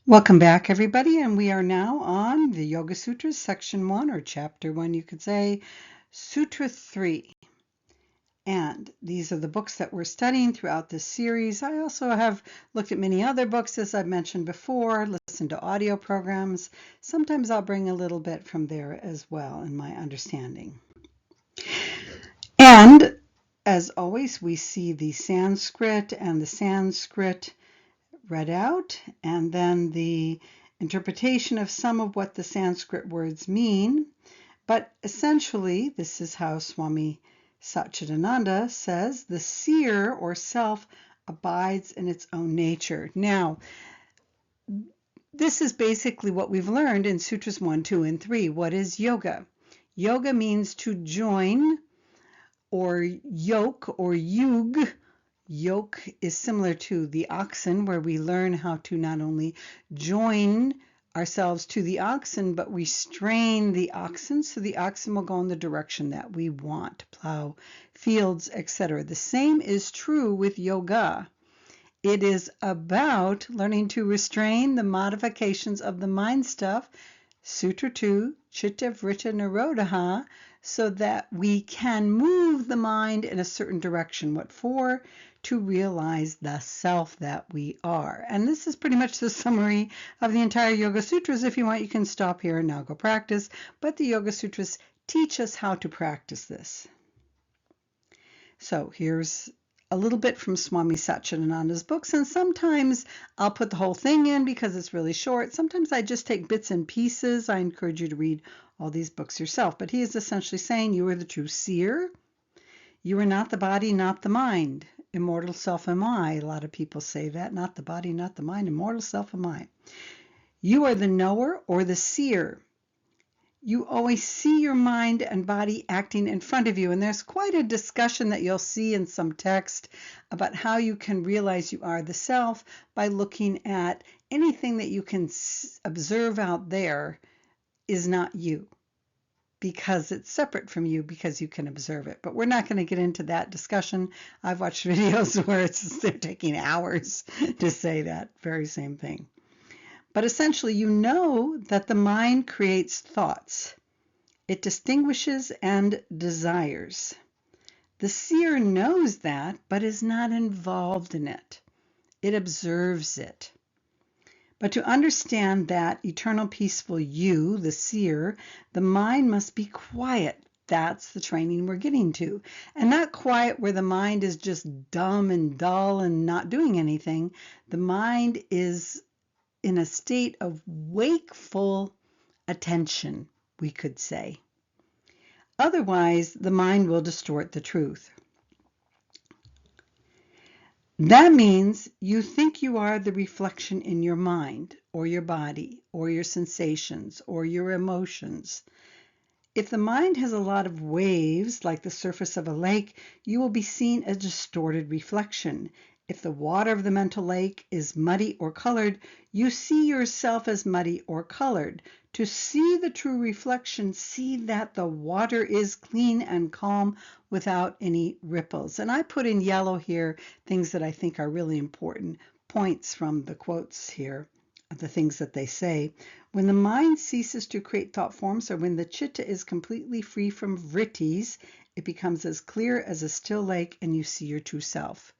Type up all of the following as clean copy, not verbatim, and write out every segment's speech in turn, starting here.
Welcome back, everybody, and we are now on the Yoga Sutras, Section 1, or Chapter 1, you could say, Sutra 3. And these are the books that we're studying throughout this series. I also have looked at many other books, as I've mentioned before, listened to audio programs. Sometimes I'll bring a little bit from there as well in my understanding. And as always, we see the Sanskrit read out, and then the interpretation of some of what the Sanskrit words mean. But essentially, this is how Swami Satchidananda says, the seer or self abides in its own nature. Now, this is basically what we've learned in Sutras 1, 2, and 3. What is yoga? Yoga means to join or yoke or yug. Yoke is similar to the oxen, where we learn how to not only join ourselves to the oxen, but restrain the oxen so the oxen will go in the direction that we want, plow fields, etc. The same is true with yoga. It is about learning to restrain the modifications of the mind stuff, Sutra 2, Chitta Vritta Nirodha, so that we can move the mind in a certain direction. What for? To realize the self that we are. And this is pretty much the summary of the entire Yoga Sutras. If you want, you can stop here and now go practice. But the Yoga Sutras teach us how to practice this. So here's a little bit from Swami Satchidananda's books, and sometimes I'll put the whole thing in because it's really short. Sometimes I just take bits and pieces. I encourage you to read all these books yourself. But he is essentially saying you are the true seer. You are not the body, not the mind. Immortal self am I. A lot of people say that. Not the body, not the mind. Immortal self am I. You are the knower or the seer. You always see your mind and body acting in front of you. And there's quite a discussion that you'll see in some text about how you can realize you are the self by looking at anything that you can observe out there is not you, because it's separate from you, because you can observe it. But we're not going to get into that discussion. I've watched videos where they're taking hours to say that very same thing. But essentially, you know that the mind creates thoughts. It distinguishes and desires. The seer knows that, but is not involved in it. It observes it. But to understand that eternal peaceful you, the seer, the mind must be quiet. That's the training we're getting to. And not quiet where the mind is just dumb and dull and not doing anything. The mind is in a state of wakeful attention, we could say. Otherwise, the mind will distort the truth. That means you think you are the reflection in your mind, or your body, or your sensations, or your emotions. If the mind has a lot of waves, like the surface of a lake, you will be seen a distorted reflection. If the water of the mental lake is muddy or colored, you see yourself as muddy or colored. To see the true reflection, see that the water is clean and calm without any ripples. And I put in yellow here things that I think are really important points from the quotes here, the things that they say. When the mind ceases to create thought forms, or when the chitta is completely free from vrittis, it becomes as clear as a still lake and you see your true self.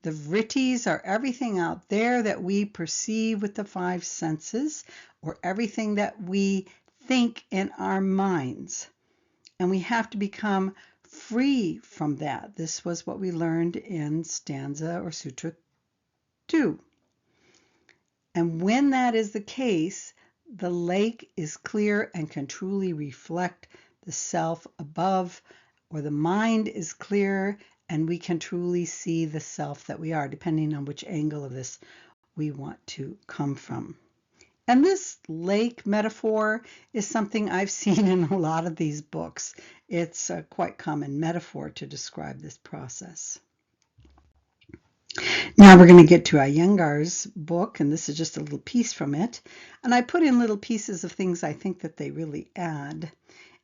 The vrittis are everything out there that we perceive with the five senses, or everything that we think in our minds. And we have to become free from that. This was what we learned in stanza or Sutra 2. And when that is the case, the lake is clear and can truly reflect the self above, or the mind is clear and we can truly see the self that we are, depending on which angle of this we want to come from. And this lake metaphor is something I've seen in a lot of these books. It's a quite common metaphor to describe this process. Now we're going to get to Iyengar's book, and this is just a little piece from it. And I put in little pieces of things I think that they really add.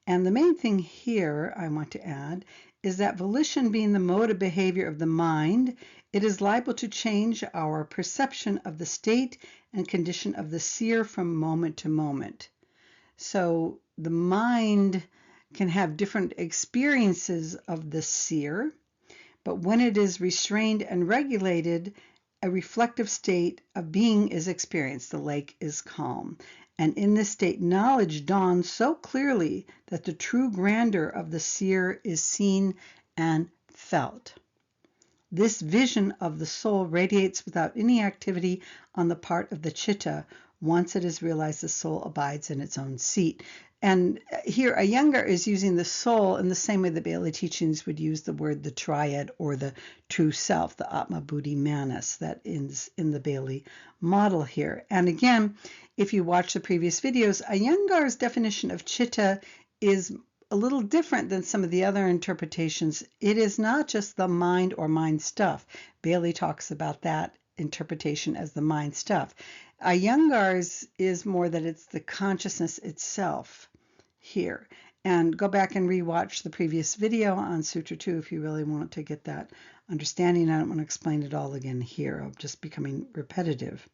And the main thing here I want to add is that volition being the mode of behavior of the mind, it is liable to change our perception of the state and condition of the seer from moment to moment. So the mind can have different experiences of the seer, but when it is restrained and regulated, a reflective state of being is experienced. The lake is calm. And in this state, knowledge dawns so clearly that the true grandeur of the seer is seen and felt. This vision of the soul radiates without any activity on the part of the chitta. Once it is realized, the soul abides in its own seat. And here, Iyengar is using the soul in the same way the Bailey teachings would use the word the triad or the true self, the Atma Buddhi Manas, that is in the Bailey model here. And again, if you watch the previous videos, Iyengar's definition of chitta is a little different than some of the other interpretations. It is not just the mind or mind stuff. Bailey talks about that interpretation as the mind stuff. Iyengar's is more that it's the consciousness itself here. And go back and rewatch the previous video on Sutra 2 if you really want to get that understanding. I don't want to explain it all again here. I'm just becoming repetitive.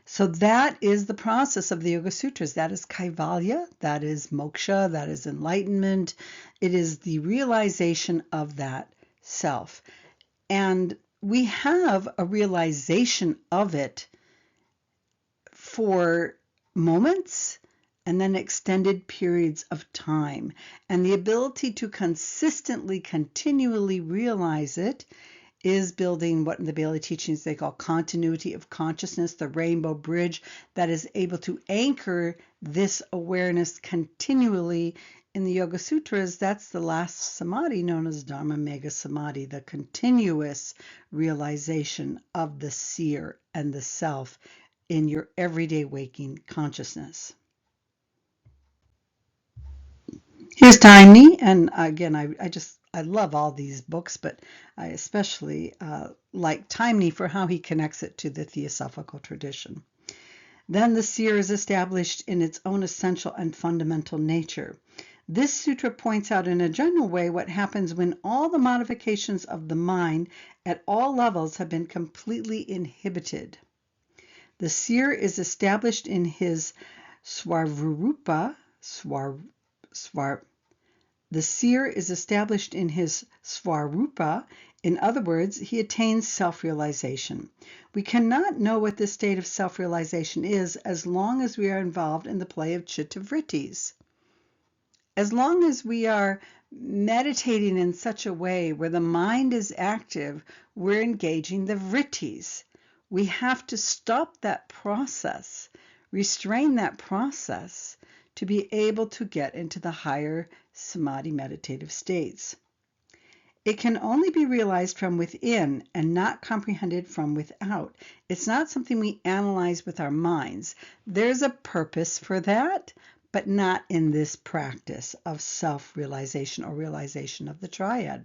So that is the process of the Yoga Sutras. That is Kaivalya, that is moksha, that is enlightenment. It is the realization of that self. And we have a realization of it for moments and then extended periods of time. And the ability to consistently, continually realize it is building what in the Bailey teachings they call continuity of consciousness, the rainbow bridge that is able to anchor this awareness continually. In the Yoga Sutras, that's the last samadhi known as Dharma Mega Samadhi, the continuous realization of the seer and the self in your everyday waking consciousness. Here's Timely, and again, I love all these books, but I especially like Timely for how he connects it to the theosophical tradition. Then the seer is established in its own essential and fundamental nature. This sutra points out in a general way what happens when all the modifications of the mind at all levels have been completely inhibited. The seer is established in his svarupa. The seer is established in his svarupa. In other words, he attains self-realization. We cannot know what this state of self-realization is as long as we are involved in the play of chitta vrittis. As long as we are meditating in such a way where the mind is active, we're engaging the vrittis. We have to stop that process, restrain that process to be able to get into the higher samadhi meditative states. It can only be realized from within and not comprehended from without. It's not something we analyze with our minds. There's a purpose for that, but not in this practice of self-realization or realization of the triad.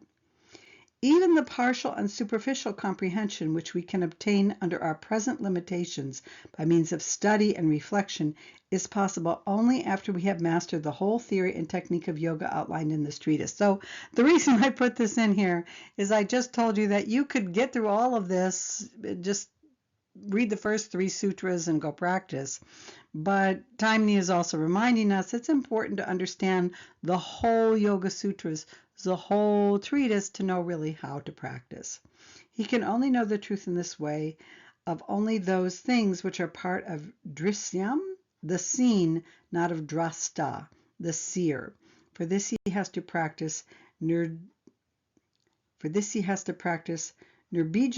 Even the partial and superficial comprehension which we can obtain under our present limitations by means of study and reflection is possible only after we have mastered the whole theory and technique of yoga outlined in this treatise. So the reason I put this in here is I just told you that you could get through all of this, just read the first 3 sutras and go practice. But Taimni is also reminding us it's important to understand the whole Yoga Sutras, the whole treatise, to know really how to practice. He can only know the truth in this way of only those things which are part of Drishyam, the seen, not of Drasta, the seer. For this he has to practice Nirbija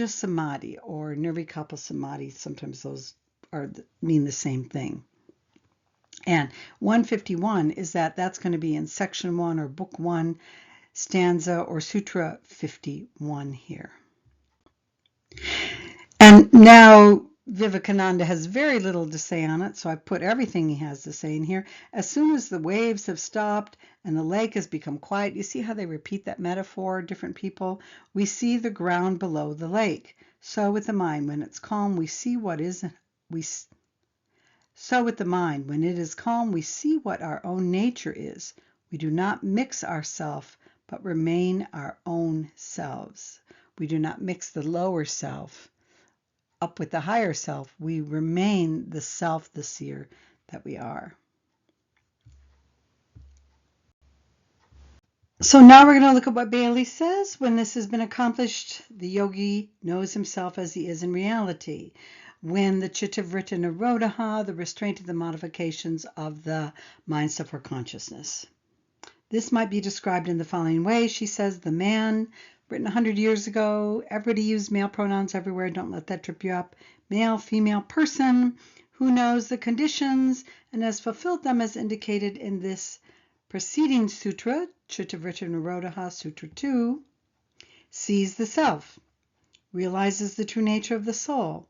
Samadhi or Nirvikalpa Samadhi. Sometimes those mean the same thing. And 151 is that's going to be in section 1 or book 1, stanza or sutra 51 here. And now Vivekananda has very little to say on it, so I put everything he has to say in here. As soon as the waves have stopped and the lake has become quiet, you see how they repeat that metaphor, different people? We see the ground below the lake. So with the mind, when it's calm, we see what is. So with the mind, when it is calm, we see what our own nature is. We do not mix ourself, but remain our own selves. We do not mix the lower self up with the higher self. We remain the self, the seer that we are. So now we're going to look at what Bailey says. When this has been accomplished, the yogi knows himself as he is in reality. When the Chitta Vritta Nirodha, the restraint of the modifications of the mind, stuff, or consciousness. This might be described in the following way. She says, the man, written 100 years ago, everybody used male pronouns everywhere. Don't let that trip you up. Male, female person who knows the conditions and has fulfilled them as indicated in this preceding sutra, Chitta Vritta Nirodha, Sutra 2, sees the self, realizes the true nature of the soul,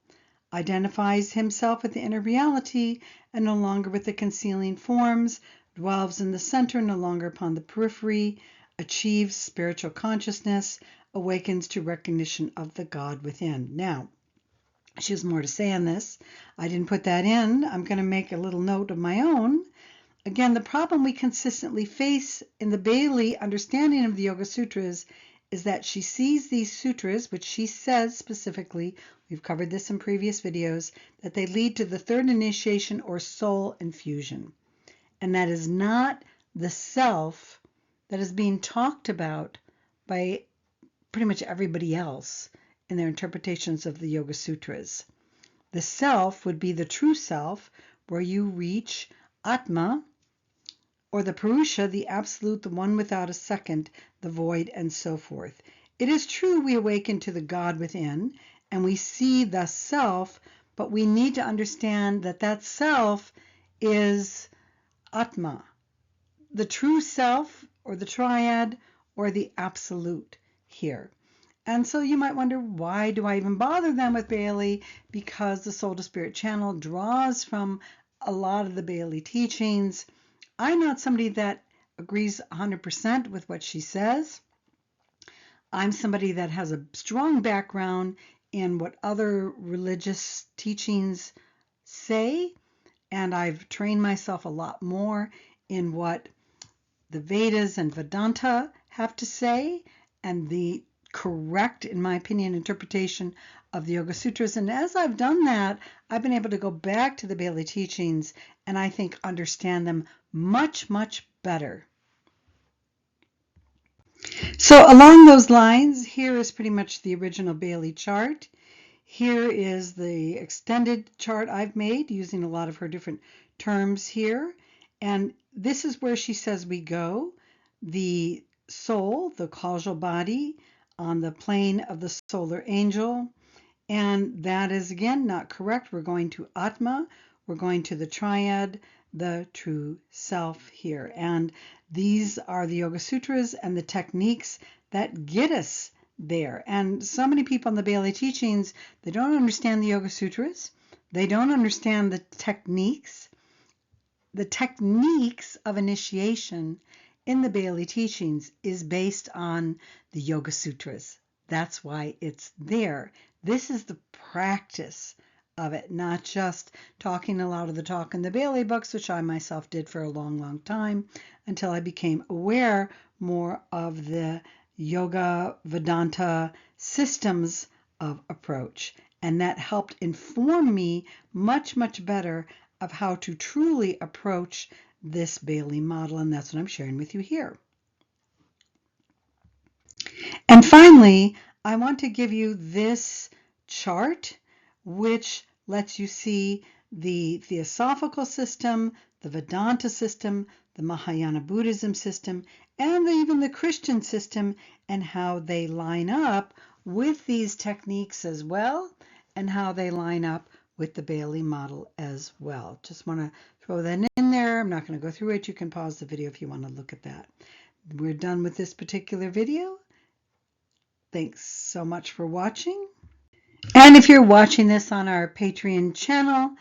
identifies himself with the inner reality and no longer with the concealing forms, dwells in the center, no longer upon the periphery, achieves spiritual consciousness, awakens to recognition of the God within. Now, she has more to say on this. I didn't put that in. I'm going to make a little note of my own. Again, the problem we consistently face in the Bailey understanding of the Yoga Sutras is that she sees these sutras, which she says specifically, we've covered this in previous videos, that they lead to the third initiation or soul infusion. And that is not the self that is being talked about by pretty much everybody else in their interpretations of the Yoga Sutras. The self would be the true self, where you reach Atma, or the Purusha, the absolute, the one without a second, the void, and so forth. It is true we awaken to the God within, and we see the self, but we need to understand that that self is Atma, the true self, or the triad, or the absolute here. And so you might wonder, why do I even bother them with Bailey? Because the Soul to Spirit channel draws from a lot of the Bailey teachings. I'm not somebody that agrees 100% with what she says. I'm somebody that has a strong background in what other religious teachings say, and I've trained myself a lot more in what the Vedas and Vedanta have to say, and the correct, in my opinion, interpretation of the Yoga Sutras. And as I've done that, I've been able to go back to the Bailey teachings and I think understand them much, much better. So along those lines, here is pretty much the original Bailey chart. Here is the extended chart I've made using a lot of her different terms here. And this is where she says we go. The soul, the causal body, on the plane of the solar angel. And that is, again, not correct. We're going to Atma. We're going to the triad, the true self here. And these are the Yoga Sutras and the techniques that get us there. And so many people in the Bailey teachings, they don't understand the Yoga Sutras. They don't understand the techniques. The techniques of initiation in the Bailey teachings is based on the Yoga Sutras. That's why it's there. This is the practice of it, not just talking a lot of the talk in the Bailey books, which I myself did for a long, long time, until I became aware more of the Yoga Vedanta systems of approach. And that helped inform me much, much better of how to truly approach this Bailey model, and that's what I'm sharing with you here. And finally, I want to give you this chart, which lets you see the Theosophical system, the Vedanta system, the Mahayana Buddhism system, and even the Christian system, and how they line up with these techniques as well, and how they line up with the Bailey model as well. Just want to throw that in there. I'm not going to go through it. You can pause the video if you want to look at that. We're done with this particular video. Thanks so much for watching. And if you're watching this on our Patreon channel,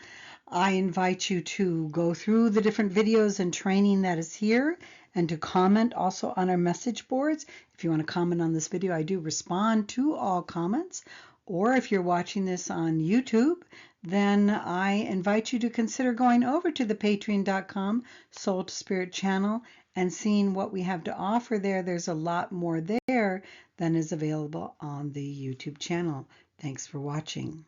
I invite you to go through the different videos and training that is here, and to comment also on our message boards. If you want to comment on this video, I do respond to all comments. Or if you're watching this on YouTube, then I invite you to consider going over to the patreon.com Soul to Spirit channel and seeing what we have to offer there. There's a lot more there than is available on the YouTube channel. Thanks for watching.